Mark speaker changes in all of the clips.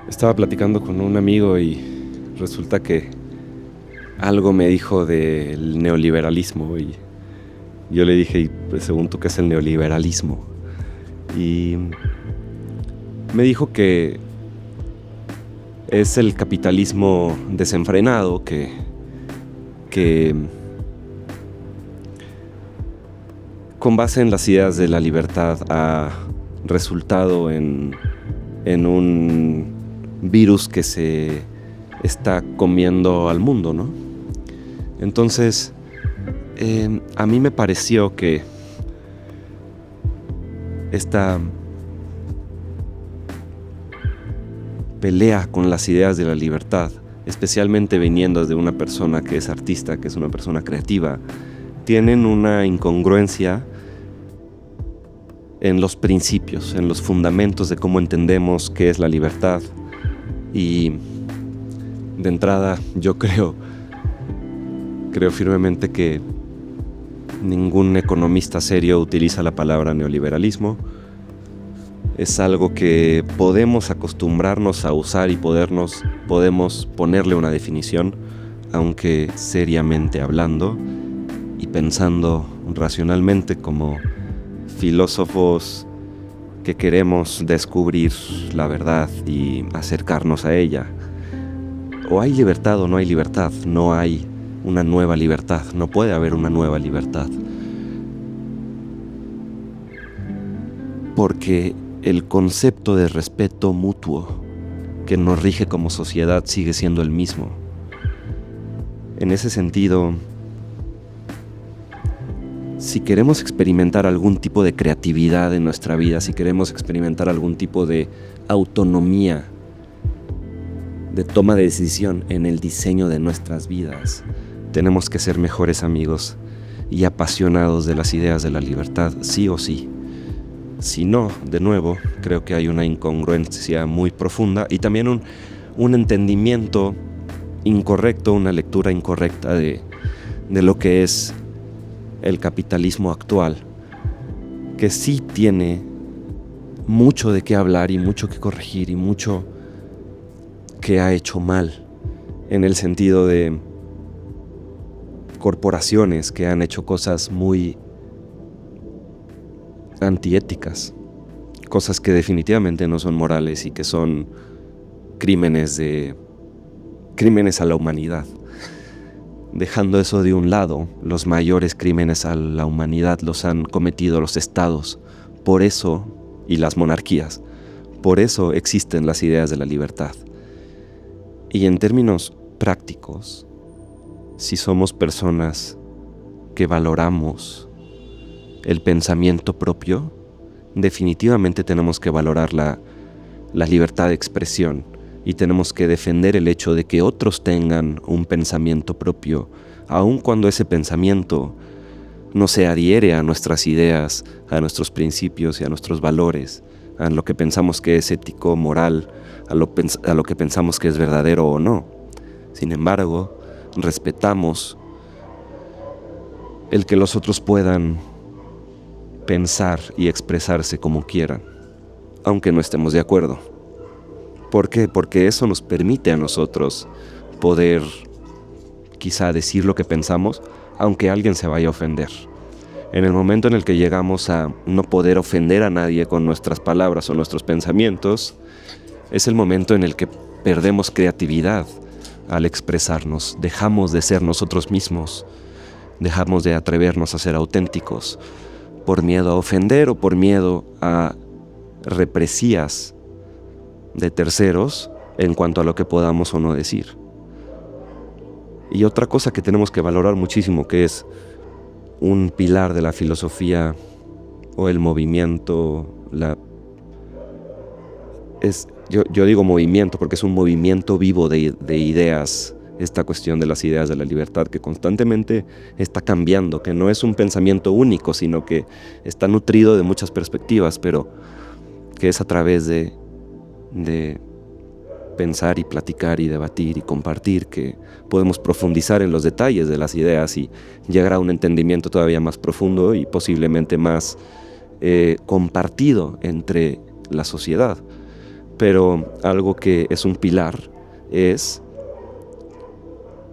Speaker 1: Estaba platicando con un amigo y resulta que algo me dijo del neoliberalismo y yo le dije, y pues, según tú, ¿qué es el neoliberalismo? Y me dijo que es el capitalismo desenfrenado que con base en las ideas de la libertad ha resultado en un virus que se está comiendo al mundo, ¿no? Entonces, a mí me pareció que esta pelea con las ideas de la libertad, especialmente viniendo de una persona que es artista, que es una persona creativa, tienen una incongruencia en los principios, en los fundamentos de cómo entendemos qué es la libertad. Y de entrada yo creo firmemente que ningún economista serio utiliza la palabra neoliberalismo. Es algo que podemos acostumbrarnos a usar y podemos ponerle una definición, aunque seriamente hablando y pensando racionalmente como filósofos que queremos descubrir la verdad y acercarnos a ella. O hay libertad o no hay libertad, no hay una nueva libertad, no puede haber una nueva libertad. Porque el concepto de respeto mutuo que nos rige como sociedad sigue siendo el mismo. En ese sentido, si queremos experimentar algún tipo de creatividad en nuestra vida, si queremos experimentar algún tipo de autonomía, de toma de decisión en el diseño de nuestras vidas, tenemos que ser mejores amigos y apasionados de las ideas de la libertad, sí o sí. Si no, de nuevo, creo que hay una incongruencia muy profunda y también un entendimiento incorrecto, una lectura incorrecta de lo que es el capitalismo actual, que sí tiene mucho de qué hablar y mucho que corregir y mucho que ha hecho mal, en el sentido de corporaciones que han hecho cosas muy antiéticas, cosas que definitivamente no son morales y que son crímenes a la humanidad. Dejando eso de un lado, los mayores crímenes a la humanidad los han cometido los estados, por eso, y las monarquías, por eso existen las ideas de la libertad. Y en términos prácticos, si somos personas que valoramos el pensamiento propio, definitivamente tenemos que valorar la libertad de expresión y tenemos que defender el hecho de que otros tengan un pensamiento propio, aun cuando ese pensamiento no se adhiere a nuestras ideas, a nuestros principios y a nuestros valores, a lo que pensamos que es ético, moral, a lo que pensamos que es verdadero o no. Sin embargo, respetamos el que los otros puedan pensar y expresarse como quieran, aunque no estemos de acuerdo. ¿Por qué? Porque eso nos permite a nosotros poder quizá decir lo que pensamos, aunque alguien se vaya a ofender. En el momento en el que llegamos a no poder ofender a nadie con nuestras palabras o nuestros pensamientos, es el momento en el que perdemos creatividad al expresarnos, dejamos de ser nosotros mismos, dejamos de atrevernos a ser auténticos, por miedo a ofender o por miedo a represías de terceros en cuanto a lo que podamos o no decir. Y otra cosa que tenemos que valorar muchísimo, que es un pilar de la filosofía o el movimiento, yo digo movimiento porque es un movimiento vivo de ideas, esta cuestión de las ideas de la libertad que constantemente está cambiando, que no es un pensamiento único, sino que está nutrido de muchas perspectivas, pero que es a través de pensar y platicar y debatir y compartir que podemos profundizar en los detalles de las ideas y llegar a un entendimiento todavía más profundo y posiblemente más compartido entre la sociedad. pero algo que es un pilar es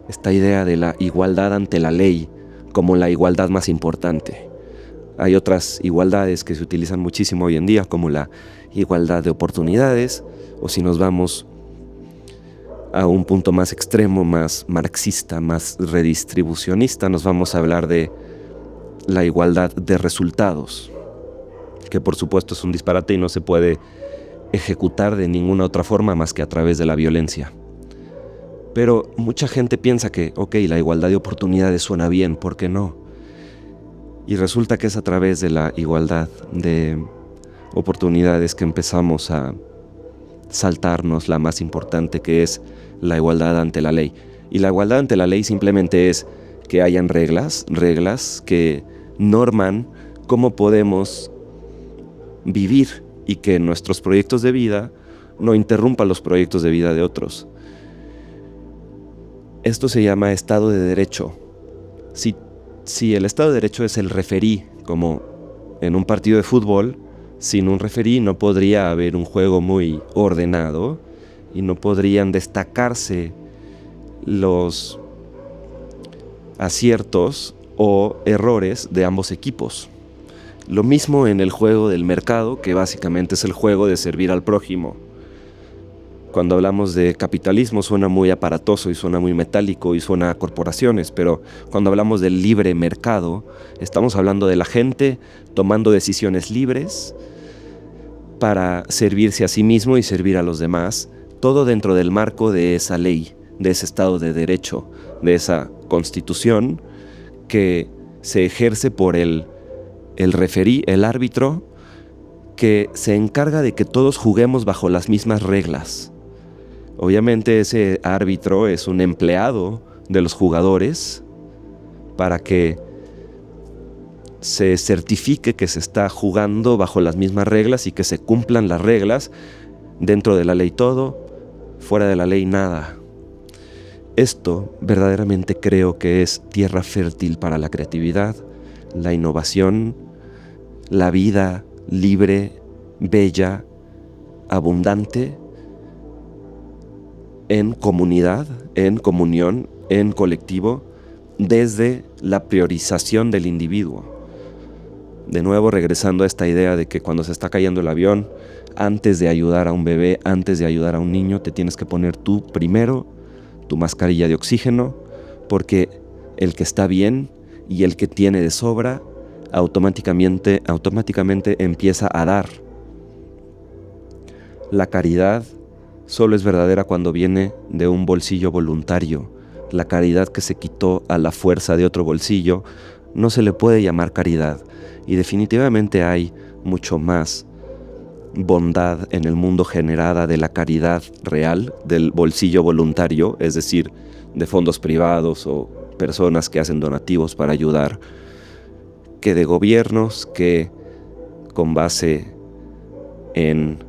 Speaker 1: esta idea de la igualdad ante la ley como la igualdad más importante. Hay otras igualdades que se utilizan muchísimo hoy en día, como la igualdad de oportunidades, o si nos vamos a un punto más extremo, más marxista, más redistribucionista, nos vamos a hablar de la igualdad de resultados, que por supuesto es un disparate y no se puede ejecutar de ninguna otra forma más que a través de la violencia. Pero mucha gente piensa que, la igualdad de oportunidades suena bien, ¿por qué no? Y resulta que es a través de la igualdad de oportunidades que empezamos a saltarnos la más importante, que es la igualdad ante la ley. Y la igualdad ante la ley simplemente es que hayan reglas que norman cómo podemos vivir y que nuestros proyectos de vida no interrumpan los proyectos de vida de otros. Esto se llama Estado de Derecho. Si el Estado de Derecho es el referí, como en un partido de fútbol, sin un referí no podría haber un juego muy ordenado y no podrían destacarse los aciertos o errores de ambos equipos. Lo mismo en el juego del mercado, que básicamente es el juego de servir al prójimo. Cuando hablamos de capitalismo suena muy aparatoso y suena muy metálico y suena a corporaciones, pero cuando hablamos del libre mercado, estamos hablando de la gente tomando decisiones libres para servirse a sí mismo y servir a los demás, todo dentro del marco de esa ley, de ese Estado de Derecho, de esa Constitución que se ejerce por el referí, el árbitro, que se encarga de que todos juguemos bajo las mismas reglas. Obviamente ese árbitro es un empleado de los jugadores para que se certifique que se está jugando bajo las mismas reglas y que se cumplan las reglas, dentro de la ley todo, fuera de la ley nada. Esto verdaderamente creo que es tierra fértil para la creatividad, la innovación, la vida libre, bella, abundante, en comunidad, en comunión, en colectivo, desde la priorización del individuo. De nuevo, regresando a esta idea de que cuando se está cayendo el avión, antes de ayudar a un bebé, antes de ayudar a un niño, te tienes que poner tú primero tu mascarilla de oxígeno, porque el que está bien y el que tiene de sobra automáticamente empieza a dar. La caridad solo es verdadera cuando viene de un bolsillo voluntario. La caridad que se quitó a la fuerza de otro bolsillo no se le puede llamar caridad. Y definitivamente hay mucho más bondad en el mundo generada de la caridad real, del bolsillo voluntario, es decir, de fondos privados o personas que hacen donativos para ayudar, que de gobiernos que, con base en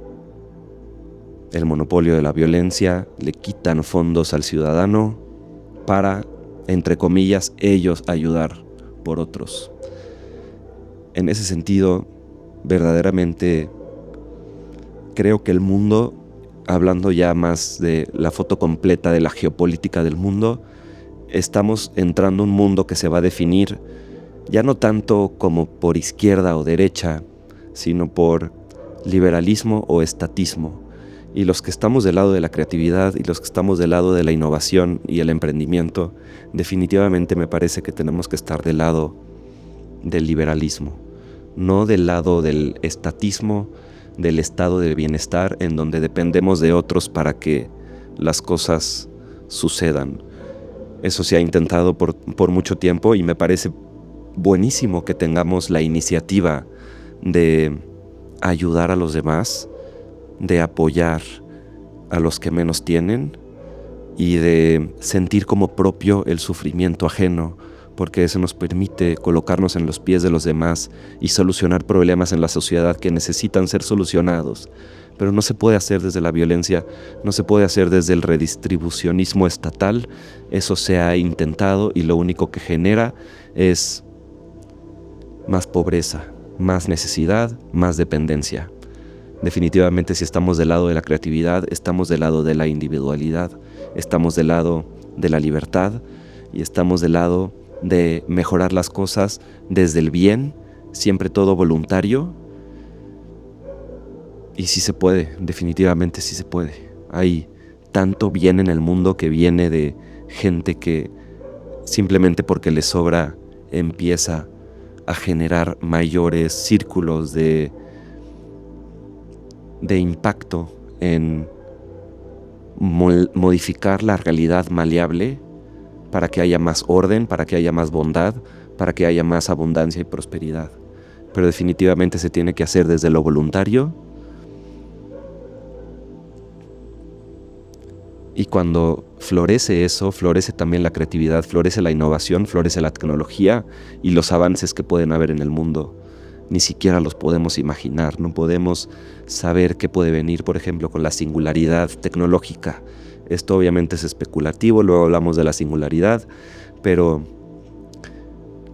Speaker 1: el monopolio de la violencia, le quitan fondos al ciudadano para, entre comillas, ellos ayudar por otros. En ese sentido, verdaderamente creo que el mundo, hablando ya más de la foto completa de la geopolítica del mundo, estamos entrando a un mundo que se va a definir ya no tanto como por izquierda o derecha, sino por liberalismo o estatismo. Y los que estamos del lado de la creatividad y los que estamos del lado de la innovación y el emprendimiento, definitivamente me parece que tenemos que estar del lado del liberalismo, no del lado del estatismo, del estado de bienestar en donde dependemos de otros para que las cosas sucedan. Eso se ha intentado por mucho tiempo y me parece buenísimo que tengamos la iniciativa de ayudar a los demás, de apoyar a los que menos tienen y de sentir como propio el sufrimiento ajeno, porque eso nos permite colocarnos en los pies de los demás y solucionar problemas en la sociedad que necesitan ser solucionados. Pero no se puede hacer desde la violencia, no se puede hacer desde el redistribucionismo estatal. Eso se ha intentado y lo único que genera es más pobreza, más necesidad, más dependencia. Definitivamente, si estamos del lado de la creatividad, estamos del lado de la individualidad, estamos del lado de la libertad y estamos del lado de mejorar las cosas desde el bien, siempre todo voluntario. Y sí se puede, definitivamente sí se puede. Hay tanto bien en el mundo que viene de gente que simplemente porque le sobra empieza a generar mayores círculos de impacto en modificar la realidad maleable para que haya más orden, para que haya más bondad, para que haya más abundancia y prosperidad. Pero definitivamente se tiene que hacer desde lo voluntario. Y cuando florece eso, florece también la creatividad, florece la innovación, florece la tecnología y los avances que pueden haber en el mundo. Ni siquiera los podemos imaginar, no podemos saber qué puede venir, por ejemplo, con la singularidad tecnológica. Esto obviamente es especulativo, luego hablamos de la singularidad, pero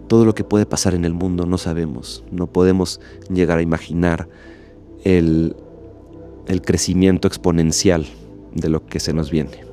Speaker 1: todo lo que puede pasar en el mundo no sabemos, no podemos llegar a imaginar el crecimiento exponencial de lo que se nos viene.